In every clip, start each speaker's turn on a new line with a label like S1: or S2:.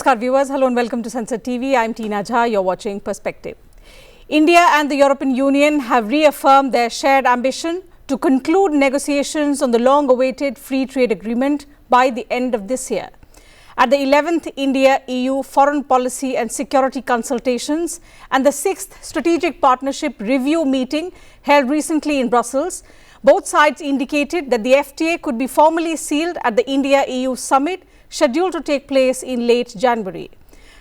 S1: Namaskar viewers, hello and welcome to Sansad TV. I'm Tina Jha, you're watching Perspective. India and the European Union have reaffirmed their shared ambition to conclude negotiations on the long-awaited free trade agreement by the end of this year. At the 11th India-EU Foreign Policy and Security Consultations and the 6th Strategic Partnership Review meeting held recently in Brussels, both sides indicated that the FTA could be formally sealed at the India-EU summit scheduled to take place in late January.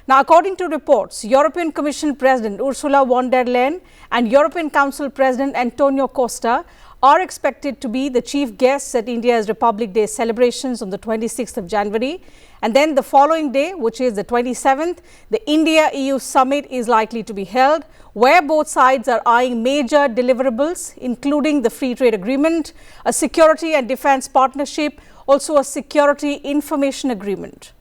S1: Now, according to reports, European Commission President Ursula von der Leyen and European Council President Antonio Costa are expected to be the chief guests at India's Republic Day celebrations on the 26th of January. And then the following day, which is the 27th, the India-EU summit is likely to be held, where both sides are eyeing major deliverables, including the free trade agreement, a security and defense partnership, also a security information agreement.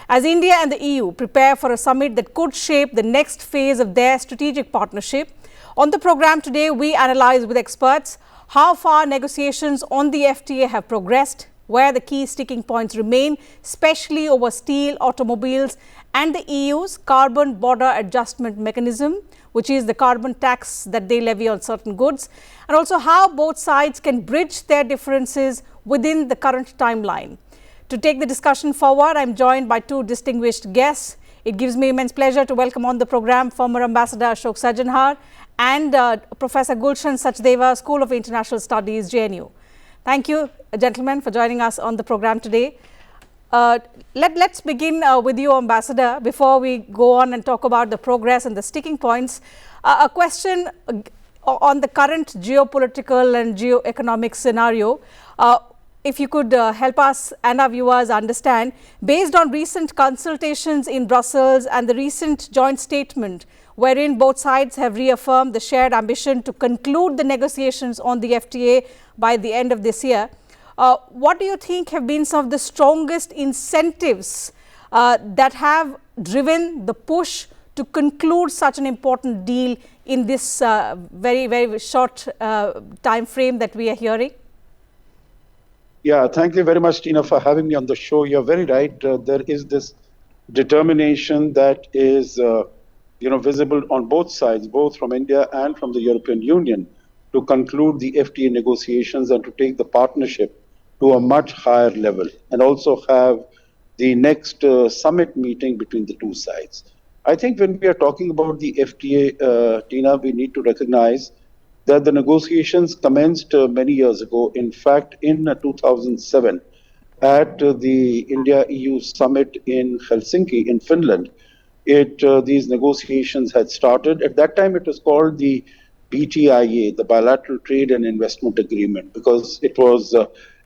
S1: As India and the EU prepare for a summit that could shape the next phase of their strategic partnership, on the program today, we analyze with experts how far negotiations on the FTA have progressed, where the key sticking points remain, especially over steel, automobiles, and the EU's carbon border adjustment mechanism, which is the carbon tax that they levy on certain goods, and also how both sides can bridge their differences within the current timeline. To take the discussion forward, I'm joined by two distinguished guests. It gives me immense pleasure to welcome on the program former Ambassador Ashok Sajanhar and Professor Gulshan Sachdeva, School of International Studies, JNU. Thank you, gentlemen, for joining us on the program today. Let's begin with you, Ambassador, before we go on and talk about the progress and the sticking points. A question on the current geopolitical and geoeconomic scenario. If you could help us and our viewers understand, based on recent consultations in Brussels and the recent joint statement wherein both sides have reaffirmed the shared ambition to conclude the negotiations on the FTA by the end of this year, what do you think have been some of the strongest incentives that have driven the push to conclude such an important deal in this very short time frame that we are hearing?
S2: Yeah, thank you very much, Tina, for having me on the show. You're very right. There is this determination that is visible on both sides, both from India and from the European Union, to conclude the FTA negotiations and to take the partnership to a much higher level, and also have the next summit meeting between the two sides. I think when we are talking about the FTA, Tina, we need to recognize that the negotiations commenced many years ago. In fact, in 2007, at the India-EU summit in Helsinki, in Finland, these negotiations had started. At that time, it was called the BTIA, the Bilateral Trade and Investment Agreement, because it was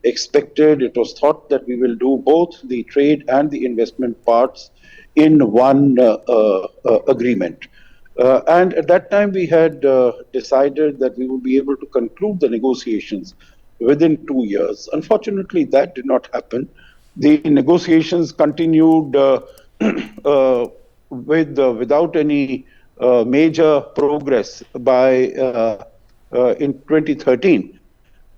S2: expected, it was thought that we will do both the trade and the investment parts in one agreement. And at that time, we had decided that we would be able to conclude the negotiations within 2 years. Unfortunately, that did not happen. The negotiations continued without any major progress in 2013.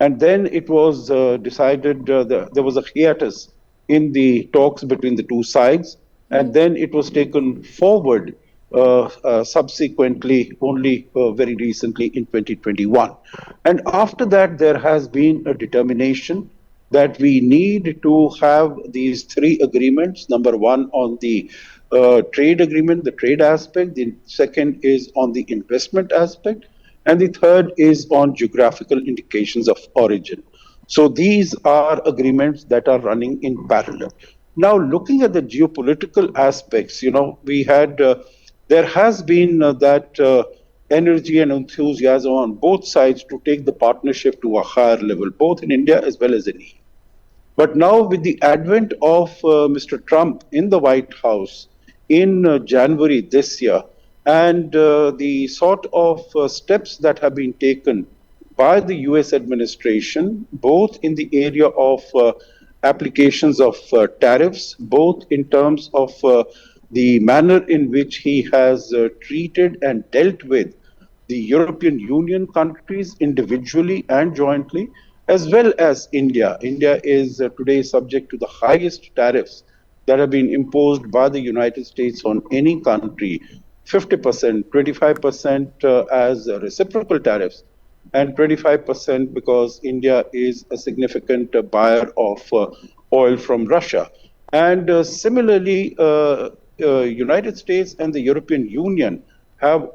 S2: And then it was decided there was a hiatus in the talks between the two sides. And then it was taken forward subsequently, only very recently in 2021. And after that, there has been a determination that we need to have these three agreements. Number one, on the trade agreement, the trade aspect. The second is on the investment aspect. And the third is on geographical indications of origin. So these are agreements that are running in parallel. Now, looking at the geopolitical aspects, there has been that energy and enthusiasm on both sides to take the partnership to a higher level, both in India as well as in EU. But now, with the advent of Mr. Trump in the White House in January this year, and the sort of steps that have been taken by the US administration, both in the area of applications of tariffs, both in terms of the manner in which he has treated and dealt with the European Union countries individually and jointly, as well as India. India is today subject to the highest tariffs that have been imposed by the United States on any country, 50%, 25% as reciprocal tariffs, and 25% because India is a significant buyer of oil from Russia. And similarly, United States and the European Union have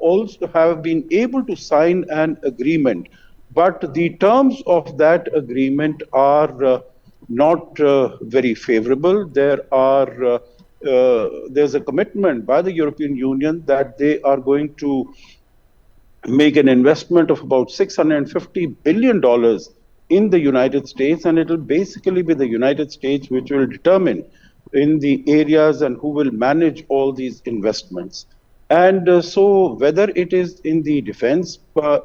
S2: been able to sign an agreement, but the terms of that agreement are not very favorable. There's a commitment by the European Union that they are going to make an investment of about $650 billion in the United States, and it will basically be the United States which will determine in the areas and who will manage all these investments. And so whether it is in the defense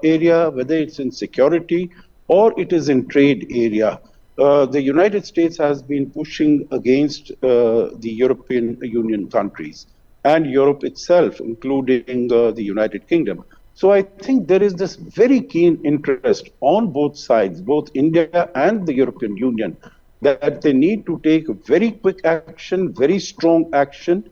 S2: area, whether it's in security, or it is in trade area, the United States has been pushing against the European Union countries and Europe itself, including the United Kingdom. So I think there is this very keen interest on both sides, both India and the European Union, that they need to take very quick action, very strong action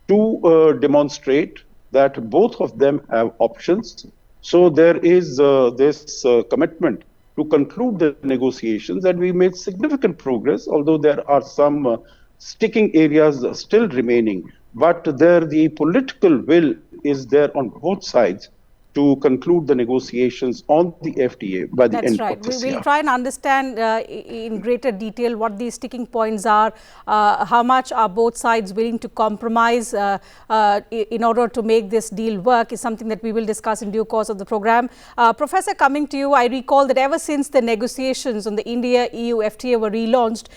S2: to demonstrate that both of them have options. So there is this commitment to conclude the negotiations, and we made significant progress, although there are some sticking areas still remaining. But the political will is there on both sides to conclude the negotiations on the FTA by the end of this year.
S1: We'll try and understand in greater detail what these sticking points are, how much are both sides willing to compromise in order to make this deal work is something that we will discuss in due course of the program. Professor, coming to you, I recall that ever since the negotiations on the India-EU FTA were relaunched,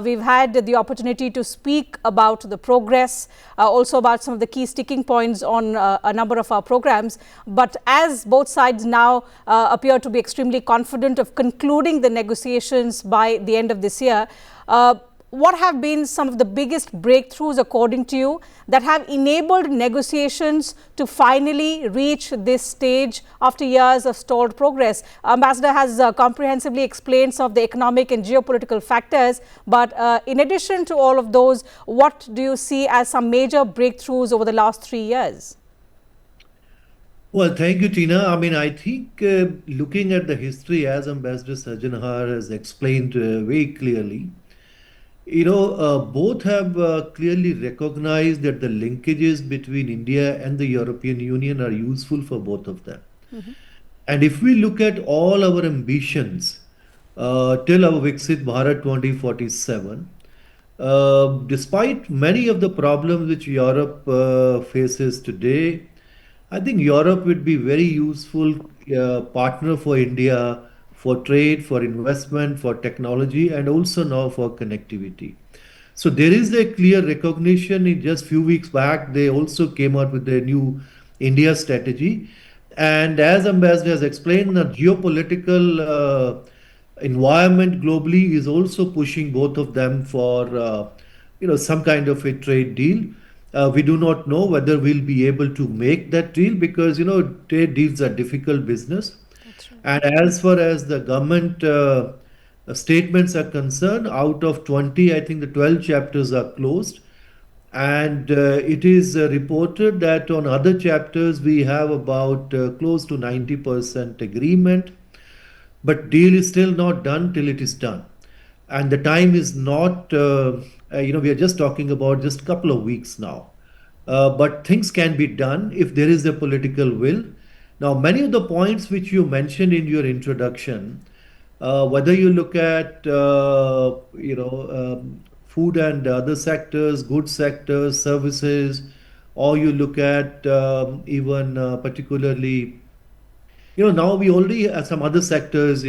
S1: we've had the opportunity to speak about the progress, also about some of the key sticking points on a number of our programs. But as both sides now appear to be extremely confident of concluding the negotiations by the end of this year, what have been some of the biggest breakthroughs, according to you, that have enabled negotiations to finally reach this stage after years of stalled progress? Ambassador has comprehensively explained some of the economic and geopolitical factors, but in addition to all of those, what do you see as some major breakthroughs over the last 3 years?
S3: Well, thank you, Tina. I mean, I think looking at the history, as Ambassador Sajjanhar has explained very clearly, both have clearly recognized that the linkages between India and the European Union are useful for both of them. And if we look at all our ambitions till our Viksit Bharat 2047, despite many of the problems which Europe faces today, I think Europe would be very useful partner for India for trade, for investment, for technology, and also now for connectivity. So there is a clear recognition. In just few weeks back, they also came out with their new India strategy. And as Ambassador has explained, the geopolitical environment globally is also pushing both of them for some kind of a trade deal. We do not know whether we'll be able to make that deal because, trade deals are difficult business.
S1: That's right.
S3: And as far as the government statements are concerned, out of 20, I think the 12 chapters are closed. And it is reported that on other chapters, we have about close to 90% agreement. But deal is still not done till it is done. And the time is not, we are just talking about just a couple of weeks now. But things can be done if there is a political will. Now, many of the points which you mentioned in your introduction, whether you look at, food and other sectors, goods sectors, services, or you look at even particularly, now we already have some other sectors,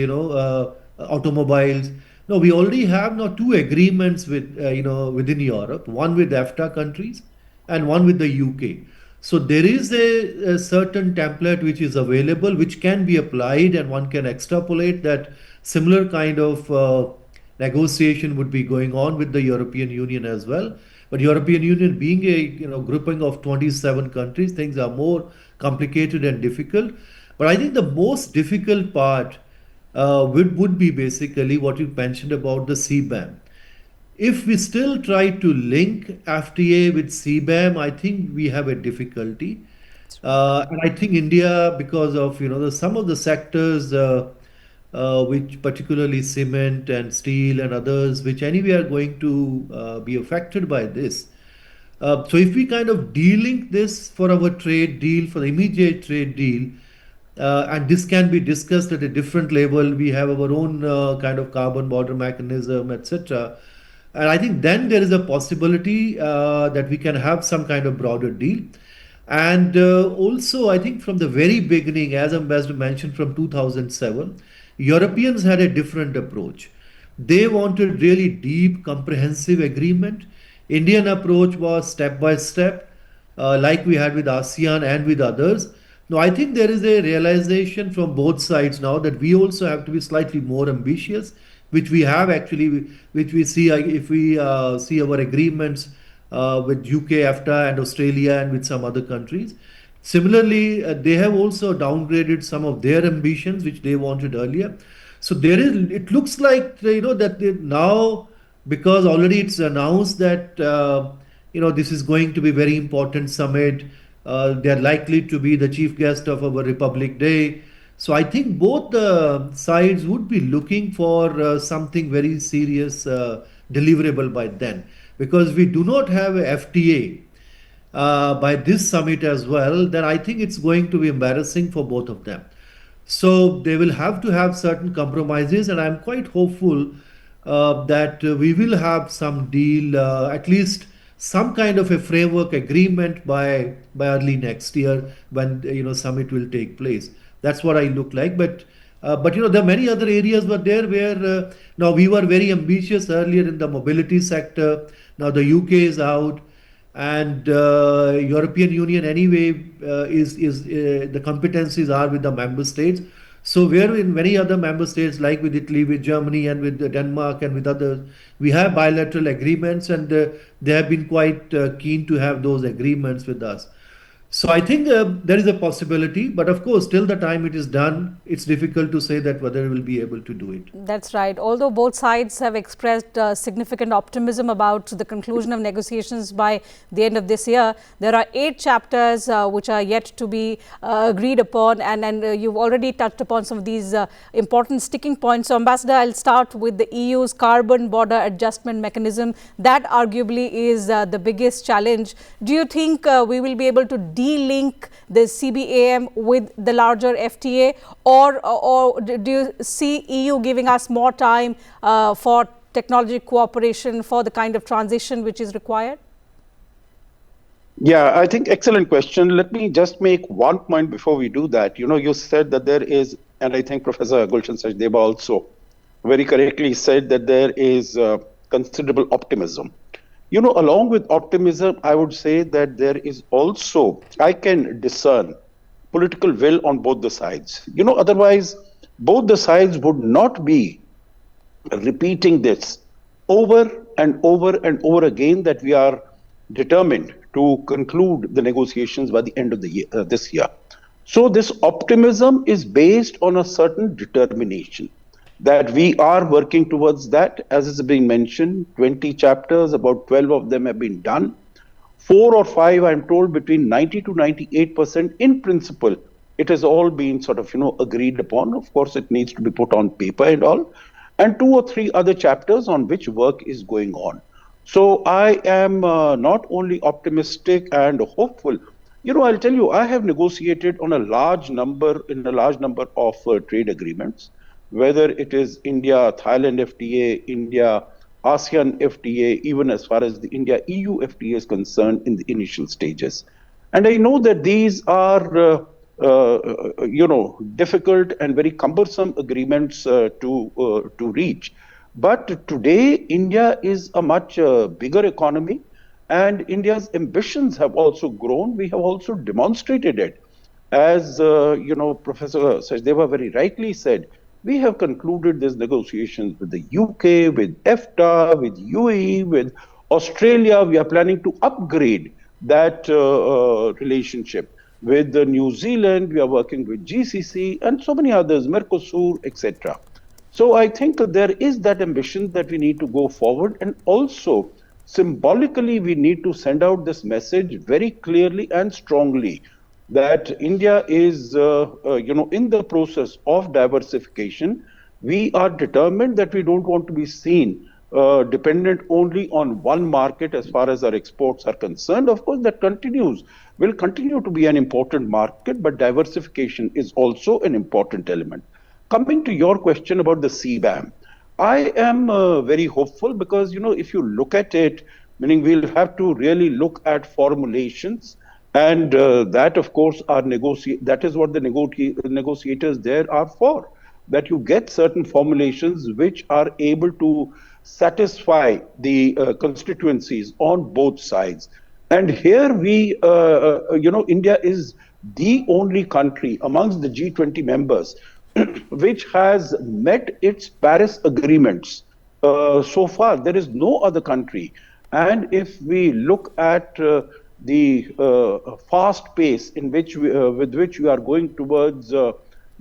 S3: automobiles. No, we already have now 2 agreements with, within Europe, one with EFTA countries and one with the UK. So there is a certain template which is available, which can be applied, and one can extrapolate that similar kind of negotiation would be going on with the European Union as well. But European Union being a grouping of 27 countries, things are more complicated and difficult. But I think the most difficult part would be basically what you mentioned about the CBAM. If we still try to link FTA with CBAM, I think we have a difficulty. And I think India, because of some of the sectors which particularly cement and steel and others, which anyway are going to be affected by this. So if we kind of de-link this for our trade deal, for the immediate trade deal, and this can be discussed at a different level. We have our own kind of carbon border mechanism, etc. And I think then there is a possibility that we can have some kind of broader deal. And also, I think from the very beginning, as Ambassador mentioned, from 2007, Europeans had a different approach. They wanted really deep, comprehensive agreement. Indian approach was step by step, like we had with ASEAN and with others. No, I think there is a realization from both sides now that we also have to be slightly more ambitious, which we have actually, which we see if we see our agreements with UK, EFTA, and Australia, and with some other countries. Similarly, they have also downgraded some of their ambitions, which they wanted earlier. So there is. It looks like that now, because already it's announced that this is going to be very important summit. They are likely to be the chief guest of our Republic Day. So I think both the sides would be looking for something very serious, deliverable by then. Because we do not have a FTA by this summit as well, then I think it's going to be embarrassing for both of them. So they will have to have certain compromises, and I'm quite hopeful that we will have some deal, at least some kind of a framework agreement by early next year when summit will take place. That's what I look like. But there are many other areas were there where now we were very ambitious earlier in the mobility sector. Now the UK is out, and European Union anyway is the competencies are with the member states. So where in many other member states, like with Italy, with Germany, and with Denmark, and with others, we have bilateral agreements, and they have been quite keen to have those agreements with us. So I think there is a possibility, but of course, till the time it is done, it's difficult to say that whether we will be able to do it.
S1: That's right. Although both sides have expressed significant optimism about the conclusion of negotiations by the end of this year, there are 8 chapters which are yet to be agreed upon, and you've already touched upon some of these important sticking points. So, Ambassador, I'll start with the EU's carbon border adjustment mechanism. That arguably is the biggest challenge. Do you think we will be able to de-link the CBAM with the larger FTA, or do you see EU giving us more time for technology cooperation for the kind of transition which is required?
S2: Yeah, I think excellent question. Let me just make one point before we do that. You said that there is, and I think Professor Gulshan Sachdeva also very correctly said that there is considerable optimism. Along with optimism, I would say that there is also, I can discern political will on both the sides. Otherwise, both the sides would not be repeating this over and over and over again that we are determined to conclude the negotiations by the end of the year, this year. So this optimism is based on a certain determination that we are working towards that. As is being mentioned, 20 chapters, about 12 of them have been done. 4 or 5, I'm told, between 90 to 98% in principle, it has all been sort of, agreed upon. Of course, it needs to be put on paper and all. And 2 or 3 other chapters on which work is going on. So I am not only optimistic and hopeful. I'll tell you, I have negotiated on a large number of trade agreements, whether it is India-Thailand FTA, India-ASEAN FTA, even as far as the India-EU FTA is concerned in the initial stages. And I know that these are, difficult and very cumbersome agreements to reach. But today, India is a much bigger economy, and India's ambitions have also grown. We have also demonstrated it. As, Professor Sachdeva very rightly said, we have concluded these negotiations with the UK, with EFTA, with UAE, with Australia. We are planning to upgrade that relationship. With New Zealand, we are working with GCC and so many others, Mercosur, etc. So I think there is that ambition that we need to go forward, and also symbolically we need to send out this message very clearly and strongly that India is, in the process of diversification. We are determined that we don't want to be seen dependent only on one market as far as our exports are concerned. Of course, that will continue to be an important market, but diversification is also an important element. Coming to your question about the CBAM, I am very hopeful because, if you look at it, meaning we'll have to really look at formulations, and that, of course, that is what the negotiators there are for, that you get certain formulations which are able to satisfy the constituencies on both sides. And here India is the only country amongst the G20 members which has met its Paris agreements. So far, there is no other country. And if we look at the fast pace in which with which we are going towards,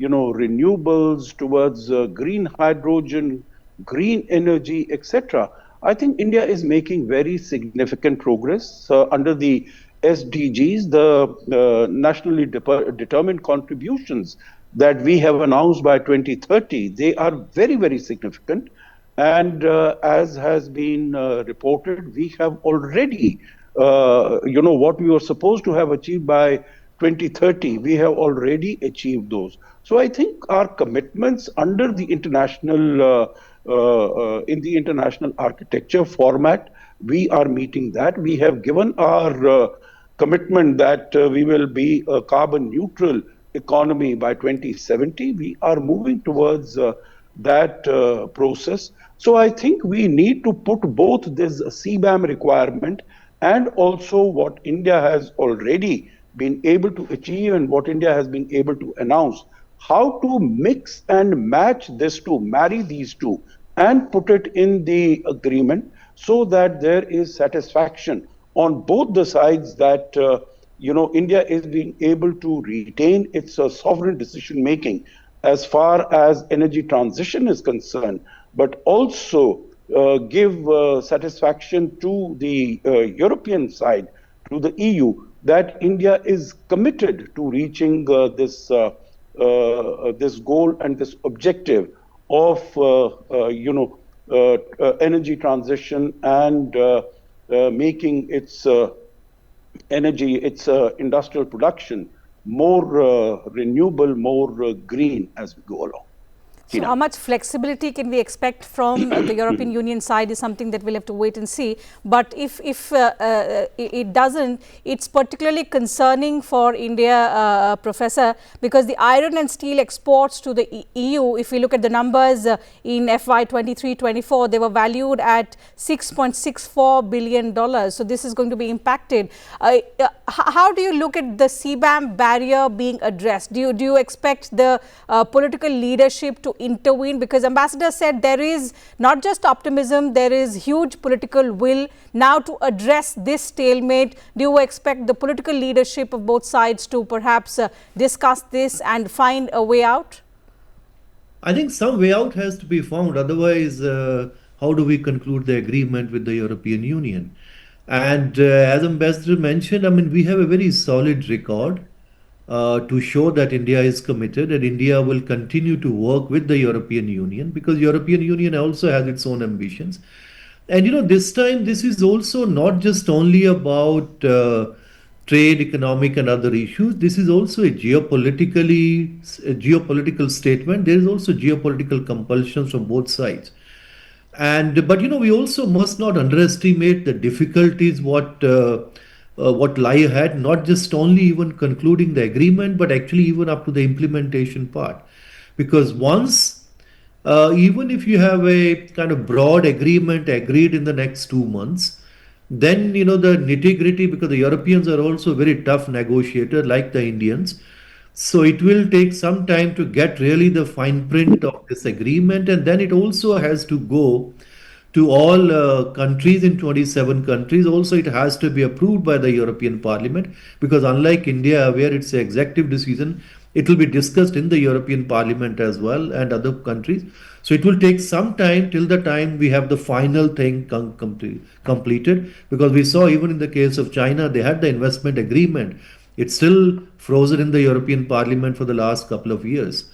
S2: renewables, towards green hydrogen, green energy, etc., I think India is making very significant progress under the SDGs, the nationally determined contributions that we have announced by 2030. They are very, very significant. And as has been reported, we have already, what we were supposed to have achieved by 2030, we have already achieved those. So I think our commitments under the international in the international architecture format, we are meeting that. We have given our commitment that we will be a carbon neutral economy by 2070. We are moving towards that process. So I think we need to put both this CBAM requirement and also what India has already been able to achieve and what India has been able to announce, how to mix and match this two, marry these two, and put it in the agreement so that there is satisfaction on both the sides that India is being able to retain its sovereign decision making as far as energy transition is concerned, but also give satisfaction to the European side, to the EU, that India is committed to reaching this goal and this objective of energy transition and making its energy, its industrial production more renewable, more green as we go along.
S1: So how much flexibility can we expect from the European Union side is something that we'll have to wait and see. But if it doesn't, it's particularly concerning for India, Professor, because the iron and steel exports to the EU, if we look at the numbers in FY 23-24, they were valued at $6.64 billion. So this is going to be impacted. How do you look at the CBAM barrier being addressed? Do you expect the political leadership to intervene? Because Ambassador said there is not just optimism, there is huge political will now to address this stalemate. Do you expect the political leadership of both sides to perhaps discuss this and find a way out?
S3: I think some way out has to be found. Otherwise, how do we conclude the agreement with the European Union? And as Ambassador mentioned, I mean, we have a very solid record to show that India is committed and India will continue to work with the European Union, because European Union also has its own ambitions. And this time this is also not just only about trade, economic and other issues. This is also a geopolitical statement. There is also geopolitical compulsions from both sides. But we also must not underestimate the difficulties what lie ahead, not just only even concluding the agreement, but actually even up to the implementation part. Because once, even if you have a kind of broad agreement agreed in the next 2 months, then, the nitty-gritty, because the Europeans are also very tough negotiators like the Indians. So it will take some time to get really the fine print of this agreement. And then it also has to go to all countries in 27 countries. Also, it has to be approved by the European Parliament, because unlike India, where it's an executive decision, It will be discussed in the European Parliament as well and other countries. So it will take some time till the time we have the final thing completed. Because we saw even in the case of China, they had the investment agreement. It's still frozen in the European Parliament for the last couple of years.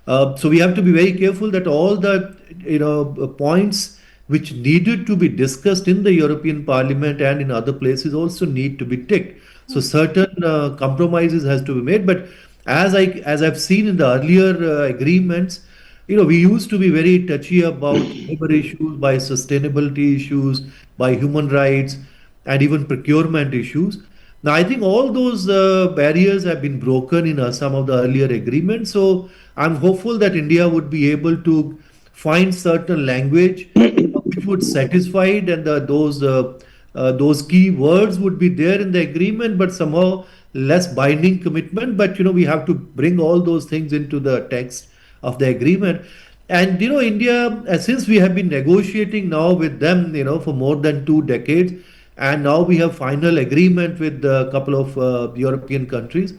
S3: So we have to be very careful that all the points which needed to be discussed in the European Parliament and in other places also need to be ticked. So certain compromises has to be made. But as I've seen in the earlier agreements, we used to be very touchy about labor issues, by sustainability issues, by human rights, and even procurement issues. Now, I think all those barriers have been broken in some of the earlier agreements. So I'm hopeful that India would be able to find certain language which would satisfy it, and those key words would be there in the agreement, but somehow less binding commitment. But we have to bring all those things into the text of the agreement. And India, since we have been negotiating now with them, for more than 2 decades, and now we have final agreement with a couple of European countries.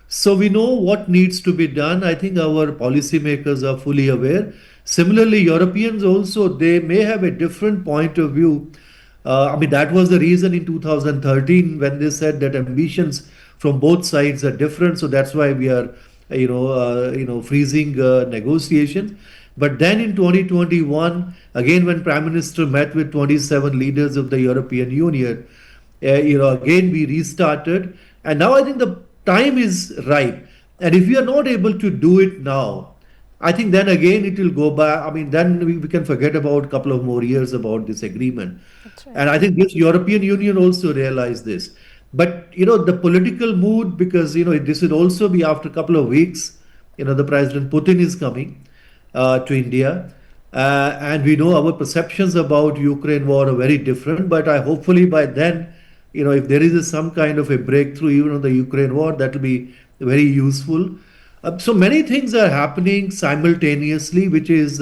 S3: So we know what needs to be done. I think our policymakers are fully aware. Similarly, Europeans also, they may have a different point of view. That was the reason in 2013 when they said that ambitions from both sides are different. So that's why we are, freezing negotiations. But then in 2021, again, when Prime Minister met with 27 leaders of the European Union, again we restarted. And now I think the time is ripe. And if we are not able to do it now, I think then again it will go back. Then we can forget about a couple of more years about this agreement.
S1: That's right.
S3: And I think this European Union also realized this. But, the political mood, because, this will also be after a couple of weeks, the President Putin is coming to India. And we know our perceptions about Ukraine war are very different. But hopefully by then, if there is some kind of a breakthrough even on the Ukraine war, that will be very useful. So many things are happening simultaneously, which is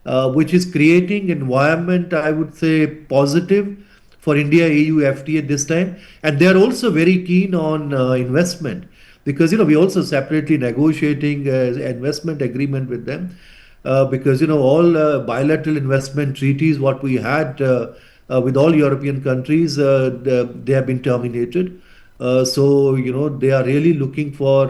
S3: creating environment, I would say, positive for India-EU FTA this time. And they are also very keen on investment, because we also separately negotiating investment agreement with them, because all bilateral investment treaties what we had with all European countries, they have been terminated. So they are really looking for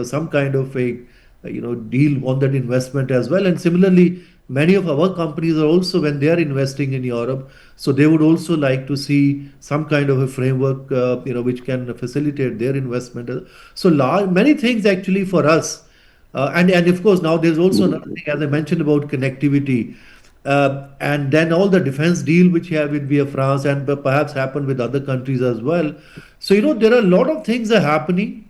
S3: some kind of a deal on that investment as well. And similarly, many of our companies are also, when they are investing in Europe, so they would also like to see some kind of a framework which can facilitate their investment. So many things actually for us. And of course now there's also another thing, as I mentioned, about connectivity. And then all the defense deal which we have with France, and perhaps happen with other countries as well. So there are a lot of things are happening.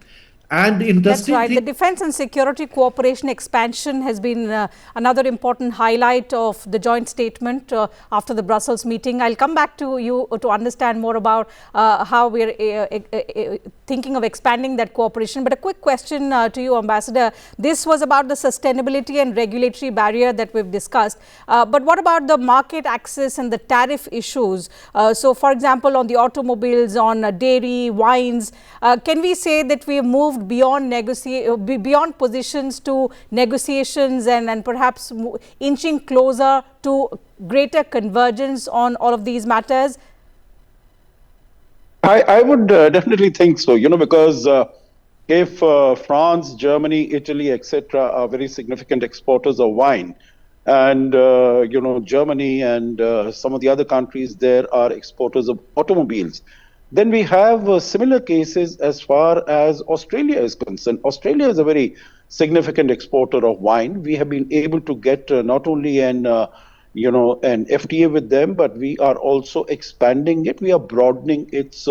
S3: And interesting
S1: That's right. The defense and security cooperation expansion has been another important highlight of the joint statement after the Brussels meeting. I'll come back to you to understand more about how we're thinking of expanding that cooperation. But a quick question to you, Ambassador. This was about the sustainability and regulatory barrier that we've discussed. But what about the market access and the tariff issues? So, for example, on the automobiles, on dairy, wines, can we say that we have moved beyond positions to negotiations and perhaps inching closer to greater convergence on all of these matters?
S2: I would definitely think so, because if France, Germany, Italy, etc. are very significant exporters of wine, and Germany and some of the other countries there are exporters of automobiles, then we have similar cases as far as Australia is concerned. Australia is a very significant exporter of wine. We have been able to get not only an FTA with them, but we are also expanding it. We are broadening its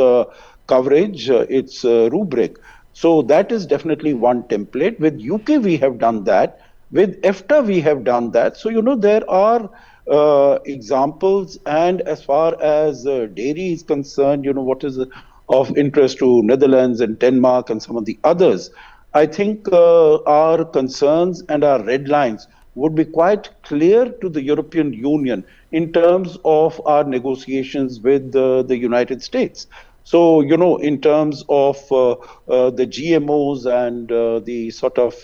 S2: coverage, its rubric. So that is definitely one template. With UK, we have done that. With EFTA, we have done that. So, there are examples. And as far as dairy is concerned, what is of interest to Netherlands and Denmark and some of the others, I think our concerns and our red lines would be quite clear to the European Union in terms of our negotiations with the United States. So, in terms of the GMOs and the sort of,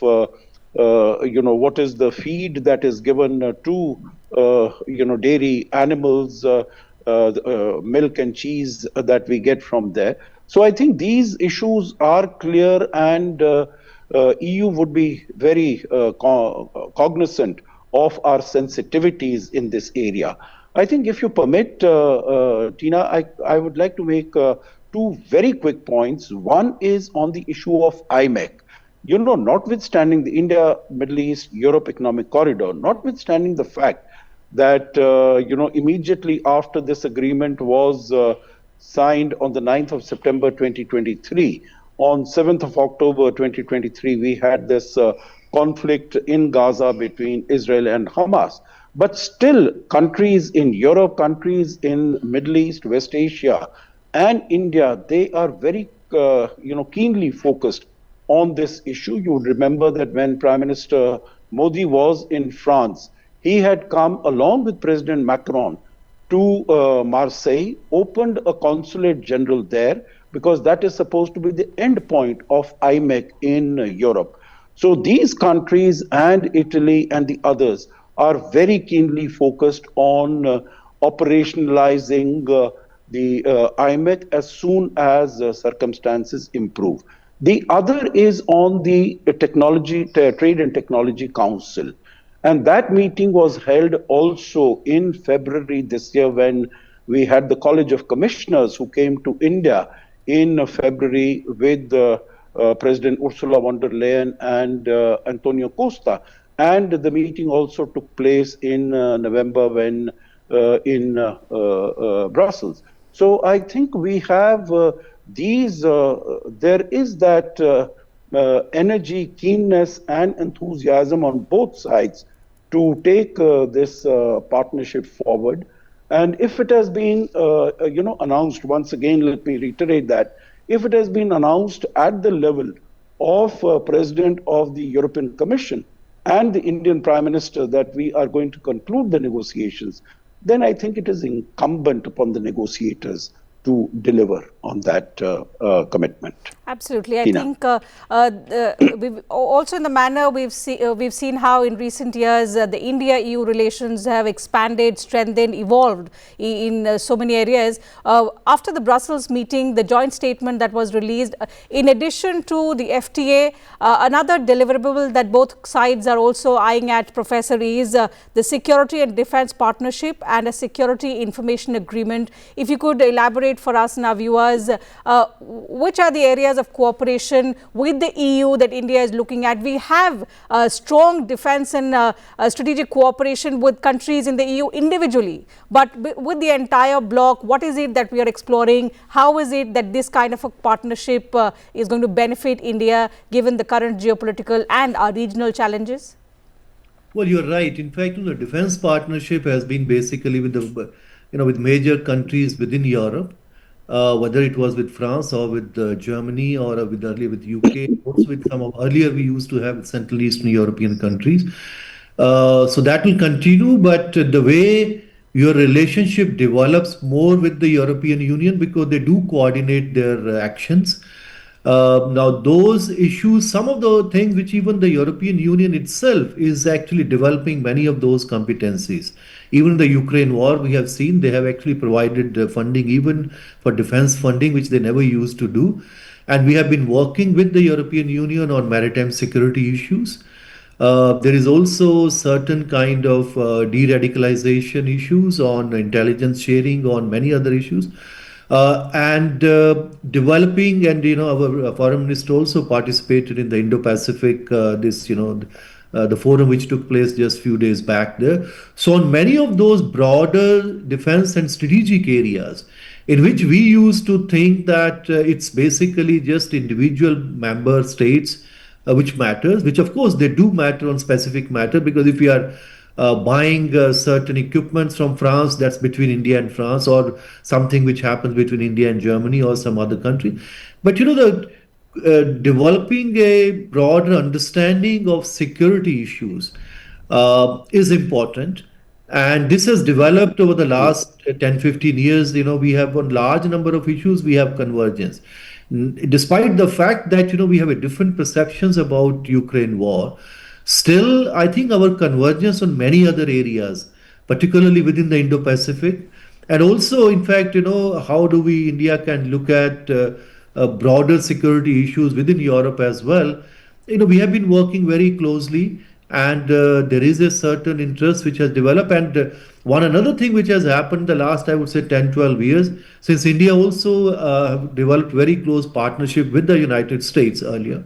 S2: what is the feed that is given to, dairy animals, milk and cheese that we get from there. So I think these issues are clear, and EU would be very cognizant of our sensitivities in this area. I think if you permit, Tina, I would like to make two very quick points. One is on the issue of IMEC. Notwithstanding the India, Middle East, Europe Economic Corridor, notwithstanding the fact that, immediately after this agreement was signed on the 9th of September 2023, on 7th of October 2023, we had this conflict in Gaza between Israel and Hamas. But still, countries in Europe, countries in Middle East, West Asia, and India, they are very, keenly focused on this issue. You would remember that when Prime Minister Modi was in France, he had come along with President Macron to Marseille, opened a consulate general there, because that is supposed to be the end point of IMEC in Europe. So these countries and Italy and the others are very keenly focused on operationalizing the IMEC as soon as circumstances improve. The other is on the Trade and Technology Council. And that meeting was held also in February this year, when we had the College of Commissioners who came to India in February with President Ursula von der Leyen and Antonio Costa. And the meeting also took place in November when in Brussels. So I think we have there is that energy, keenness, and enthusiasm on both sides to take this partnership forward. And if it has been, announced, once again, let me reiterate that, if it has been announced at the level of President of the European Commission and the Indian Prime Minister that we are going to conclude the negotiations, then I think it is incumbent upon the negotiators to deliver on that commitment.
S1: Absolutely. I
S2: Tina.
S1: think we've also in the manner we've seen how in recent years the India-EU relations have expanded, strengthened, evolved in so many areas. After the Brussels meeting, the joint statement that was released, in addition to the FTA, another deliverable that both sides are also eyeing at, Professor, is the Security and Defence Partnership and a Security Information Agreement. If you could elaborate for us and our viewers, which are the areas of cooperation with the EU that India is looking at? We have strong defence and strategic cooperation with countries in the EU individually, but with the entire bloc, what is it that we are exploring? How is it that this kind of a partnership is going to benefit India given the current geopolitical and our regional challenges?
S3: Well, you're right. In fact, the defense partnership has been basically with the, with major countries within Europe. Whether it was with France or with Germany or earlier with UK, also with some of earlier we used to have Central Eastern European countries. So that will continue, but the way your relationship develops more with the European Union, because they do coordinate their actions. Now those issues, some of the things which even the European Union itself is actually developing many of those competencies. Even in the Ukraine war, we have seen they have actually provided funding even for defense funding, which they never used to do. And we have been working with the European Union on maritime security issues. There is also certain kind of de-radicalization issues, on intelligence sharing, on many other issues. And developing, and our foreign minister also participated in the Indo-Pacific, the forum which took place just few days back there. So on many of those broader defense and strategic areas, in which we used to think that it's basically just individual member states which matters, which of course they do matter on specific matter, because if we are buying certain equipments from France, that's between India and France, or something which happens between India and Germany or some other country. But developing a broader understanding of security issues is important. And this has developed over the last 10, 15 years. We have on large number of issues, we have convergence. Despite the fact that, we have a different perceptions about Ukraine war, still, I think our convergence on many other areas, particularly within the Indo-Pacific, and also, in fact, how do we, India can look at broader security issues within Europe as well. We have been working very closely, and there is a certain interest which has developed. And one another thing which has happened the last, I would say, 10, 12 years, since India also developed very close partnership with the United States earlier.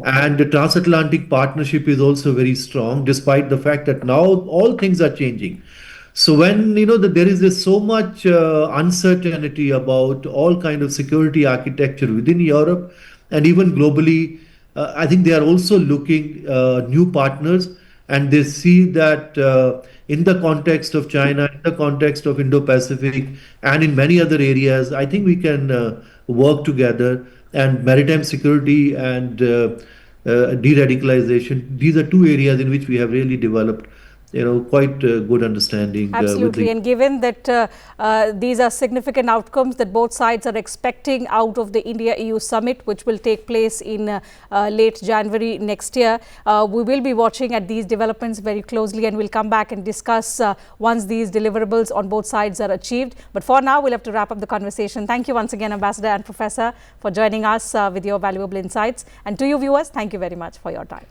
S3: And the transatlantic partnership is also very strong, despite the fact that now all things are changing. So when that there is so much uncertainty about all kind of security architecture within Europe and even globally, I think they are also looking new partners, and they see that in the context of China, in the context of Indo-Pacific, and in many other areas, I think we can work together. And maritime security and de-radicalization, these are two areas in which we have really developed quite good understanding.
S1: Absolutely. And given that these are significant outcomes that both sides are expecting out of the India-EU summit, which will take place in late January next year, we will be watching at these developments very closely, and we'll come back and discuss once these deliverables on both sides are achieved. But for now, we'll have to wrap up the conversation. Thank you once again, Ambassador and Professor, for joining us with your valuable insights. And to you viewers, thank you very much for your time.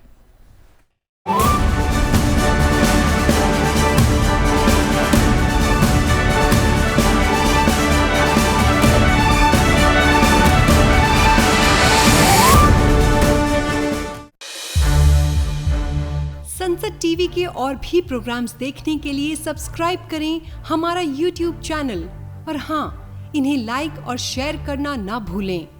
S4: संसद TV के और भी programmes देखने के लिए subscribe करें हमारा YouTube channel और हाँ, इन्हें लाइक और शेयर करना ना भूलें।